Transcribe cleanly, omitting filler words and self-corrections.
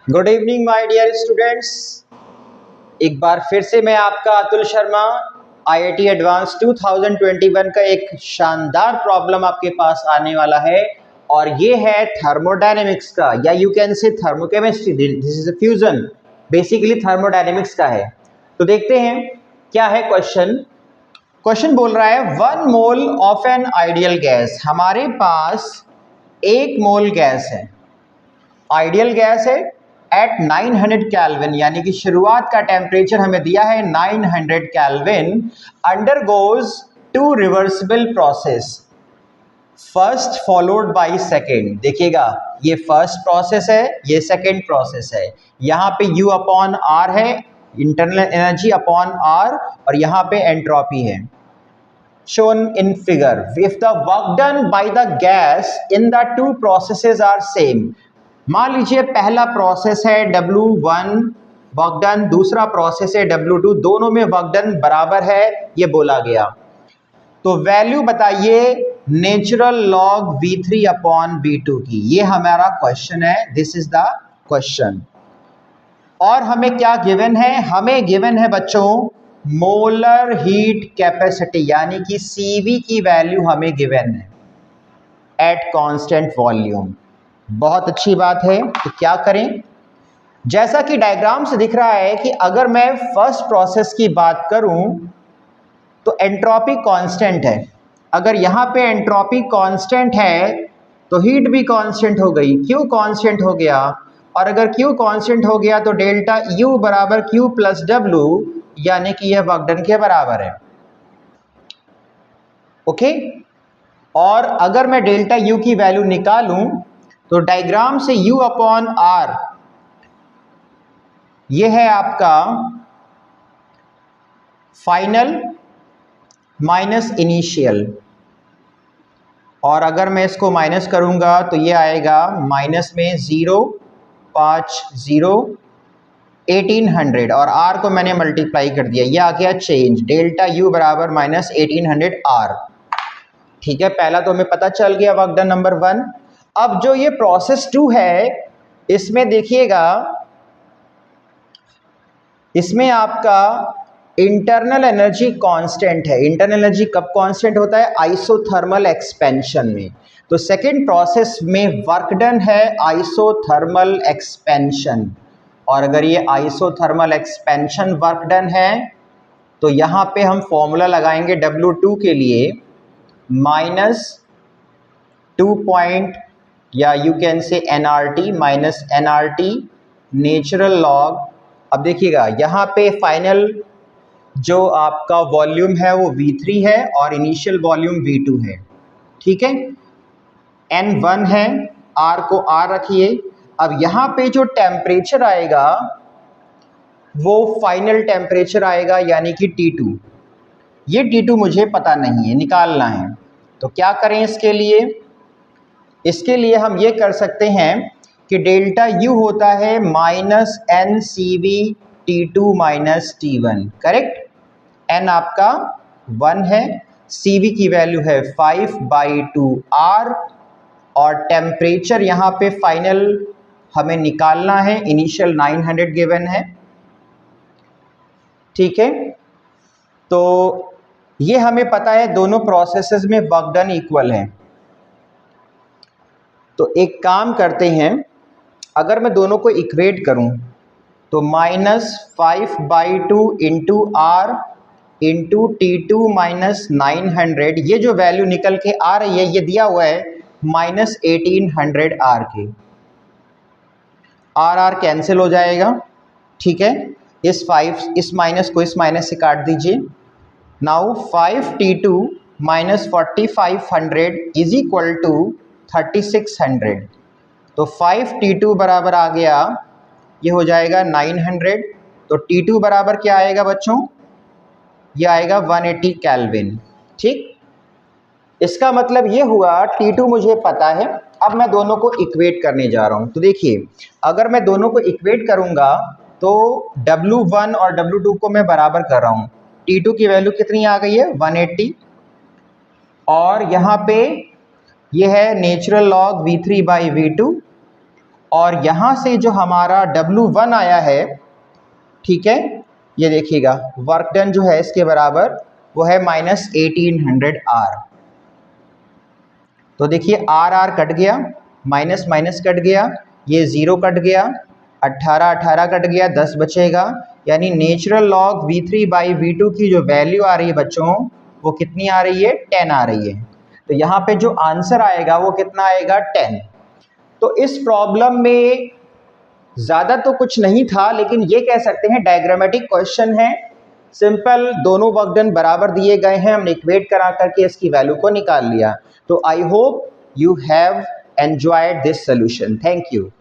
Good evening my dear students. एक बार फिर से मैं आपका अतुल शर्मा आईआईटी एडवांस 2021 का एक शानदार प्रॉब्लम आपके पास आने वाला है और ये है थर्मोडायनेमिक्स का, या you can say thermochemistry. This is a fusion, basically thermodynamics का है। तो देखते हैं क्या है क्वेश्चन। क्वेश्चन बोल रहा है 1 mole of an ideal gas. हमारे पास 1 मोल गैस है, आइडियल गैस है एट 900 केल्विन, यानी कि शुरुआत का टेम्परेचर हमें दिया है 900 kelvin. Undergoes 2 reversible process, first followed by second. देखिएगा, ये फर्स्ट प्रोसेस है, ये सेकेंड प्रोसेस है। यहाँ पे U अपॉन R है, इंटरनल एनर्जी अपॉन R, और यहाँ पे एंट्रोपी है shown in figure. If the work done by the gas in the two processes are same, मान लीजिए पहला प्रोसेस है W1 वर्क डन, दूसरा प्रोसेस है W2, दोनों में वर्क डन बराबर है, ये बोला गया। तो वैल्यू बताइए natural log V3 upon V2 की। ये हमारा क्वेश्चन है, दिस इज द क्वेश्चन। और हमें क्या गिवन है? हमें गिवन है बच्चों मोलर हीट कैपेसिटी, यानी कि CV की वैल्यू हमें गिवन है एट कांस्टेंट वॉल्यूम। बहुत अच्छी बात है। तो क्या करें? जैसा कि डायग्राम से दिख रहा है कि अगर मैं फर्स्ट प्रोसेस की बात करूं तो एंट्रोपी कांस्टेंट है। अगर यहाँ पे एंट्रोपी कांस्टेंट है तो हीट भी कांस्टेंट हो गई। Q कांस्टेंट हो गया, और अगर Q कांस्टेंट हो गया तो डेल्टा U बराबर Q प्लस W, यानी कि यह वर्क डन के बराबर है। ओके। और अगर मैं डेल्टा U की वैल्यू निकालूं तो डायग्राम से U अपॉन R ये है आपका फाइनल माइनस इनिशियल, और अगर मैं इसको माइनस करूंगा तो ये आएगा माइनस में 0, 5, 0, 1800, और R को मैंने मल्टीप्लाई कर दिया, ये आ गया चेंज डेल्टा U बराबर माइनस 1800 R। ठीक है, पहला तो हमें पता चल गया वर्क डन नंबर 1। अब जो ये प्रोसेस 2 है, इसमें देखिएगा, इसमें आपका इंटरनल एनर्जी कांस्टेंट है। इंटरनल एनर्जी कब कांस्टेंट होता है? आइसोथर्मल एक्सपेंशन में। तो सेकेंड प्रोसेस में वर्क डन है आइसोथर्मल एक्सपेंशन, और अगर ये आइसोथर्मल एक्सपेंशन वर्क डन है तो यहाँ पे हम फॉर्मूला लगाएंगे W2 के लिए -2 या you can say NRT minus NRT natural log. अब देखिएगा यहाँ पे फाइनल जो आपका वॉल्यूम है वो V3 है और इनिशियल वॉल्यूम V2 है। ठीक है, N1 है, R को R रखिए। अब यहाँ पे जो टेम्परेचर आएगा वो फाइनल टेम्परेचर आएगा, यानी कि T2। ये T2 मुझे पता नहीं है, निकालना है। तो क्या करें इसके लिए? इसके लिए हम ये कर सकते हैं कि डेल्टा U होता है minus NCV T2 minus T1, correct. N आपका 1 है, CV की वैल्यू है 5/2 R, और टेम्परेचर यहाँ पे फाइनल हमें निकालना है, इनिशियल 900 गिवन है। ठीक है, तो ये हमें पता है दोनों प्रोसेसेस में वर्क डन इक्वल है। तो एक काम करते हैं, अगर मैं दोनों को इक्वेट करूं तो -5/2 into R into T2 minus 900, ये जो वैल्यू निकल के आ रही है ये दिया हुआ है -1800 R के। R कैंसिल हो जाएगा। ठीक है, इस माइनस को इस माइनस से काट दीजिए। Now 5T2 minus 4500 is equal to 3600। तो 5T2 बराबर आ गया, ये हो जाएगा 900। तो T2 बराबर क्या आएगा बच्चों? ये आएगा 180 केल्विन। ठीक, इसका मतलब ये हुआ T2 मुझे पता है। अब मैं दोनों को इक्वेट करने जा रहा हूं। तो देखिए, अगर मैं दोनों को इक्वेट करूंगा तो W1 और W2 को मैं बराबर कर रहा हूं। T2 की वैल्यू कितनी आ गई है? 180, और यहाँ पे ये है नेचुरल लॉग V3/V2, और यहाँ से जो हमारा W1 आया है, ठीक है, ये देखिएगा वर्क डन जो है इसके बराबर वो है -1800 R। तो देखिए R कट गया, माइनस माइनस कट गया, ये 0 कट गया, 18 कट गया, 10 बचेगा। यानी नेचुरल लॉग V3/V2 की जो वैल्यू आ रही है बच्चों, वो कितनी आ रही है? 10 आ रही है। तो यहाँ पे जो आंसर आएगा वो कितना आएगा? 10। तो इस प्रॉब्लम में ज़्यादा तो कुछ नहीं था, लेकिन ये कह सकते हैं डायग्रामेटिक क्वेश्चन है, सिंपल, दोनों वर्क डन बराबर दिए गए हैं, हमने इक्वेट करा करके इसकी वैल्यू को निकाल लिया। तो I hope you have enjoyed this solution. Thank you.